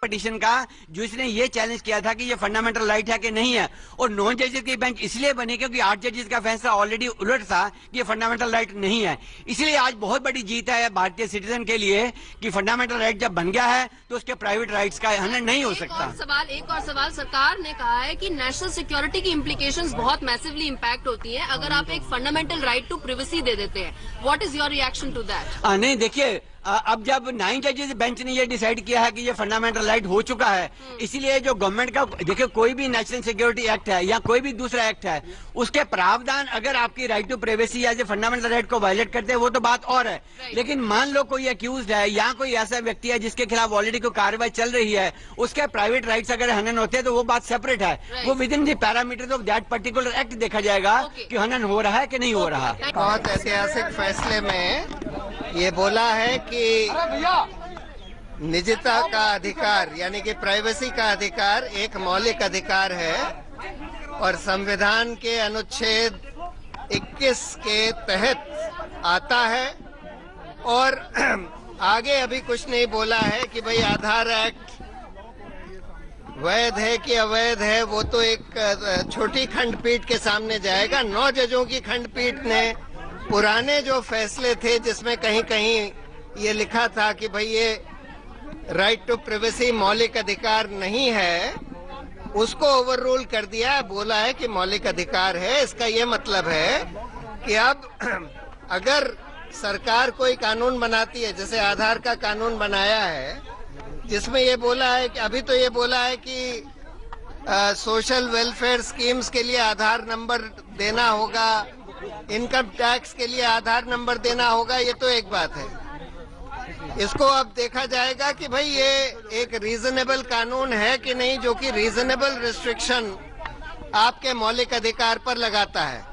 Petition का जिसने ये चैलेंज किया था कि ये फंडामेंटल राइट है कि नहीं है, और 9 जजेस की बेंच इसलिए बनी क्योंकि 8 जजेस का फैसला ऑलरेडी उलट था कि ये फंडामेंटल राइट नहीं है। इसलिए आज बहुत बड़ी जीत है भारतीय सिटीजन के लिए कि फंडामेंटल राइट जब बन गया है तो उसके प्राइवेट राइट्स का हनन नहीं हो सकता। एक और सवाल, सरकार ने कहा है कि नेशनल सिक्योरिटी की इम्प्लीकेशंस बहुत मैसिवली इम्पैक्ट होती है अगर आप एक फंडामेंटल राइट टू प्रिवेसी दे देते हैं। What is your reaction to that? नहीं, देखिए, अब जब 9 जजेस बेंच ने ये डिसाइड किया है कि ये फंडामेंटल राइट हो चुका है, इसीलिए जो गवर्नमेंट का, देखिए, कोई भी नेशनल सिक्योरिटी एक्ट है या कोई भी दूसरा एक्ट है, उसके प्रावधान अगर आपकी राइट टू प्राइवेसी या फंडामेंटल राइट को वायलेट करते हैं वो तो बात और है। लेकिन मान लो कोई एक्यूज है या कोई ऐसा व्यक्ति है जिसके खिलाफ ऑलरेडी कोई कार्रवाई चल रही है, उसके प्राइवेट राइट्स अगर हनन होते हैं तो वो बात सेपरेट है। वो with in the parameters of that particular act देखा जाएगा कि हनन हो रहा है कि नहीं हो रहा। बहुत ऐतिहासिक फैसले में ये बोला है कि निजता का अधिकार यानी कि प्राइवेसी का अधिकार एक मौलिक अधिकार है और संविधान के अनुच्छेद 21 के तहत आता है। और आगे अभी कुछ नहीं बोला है कि भाई आधार एक्ट वैध है कि अवैध है, वो तो एक छोटी खंडपीठ के सामने जाएगा। 9 जजों की खंडपीठ ने पुराने जो फैसले थे जिसमें कहीं कहीं ये लिखा था कि भाई ये राइट टू प्राइवेसी मौलिक अधिकार नहीं है, उसको ओवर रूल कर दिया है, बोला है कि मौलिक अधिकार है। इसका ये मतलब है कि अब अगर सरकार कोई कानून बनाती है, जैसे आधार का कानून बनाया है जिसमें ये बोला है कि अभी तो ये बोला है कि सोशल वेलफेयर स्कीम्स के लिए आधार नंबर देना होगा, इनकम टैक्स के लिए आधार नंबर देना होगा, ये तो एक बात है। इसको अब देखा जाएगा कि भाई ये एक रीजनेबल कानून है कि नहीं, जो कि रीजनेबल रिस्ट्रिक्शन आपके मौलिक अधिकार पर लगाता है।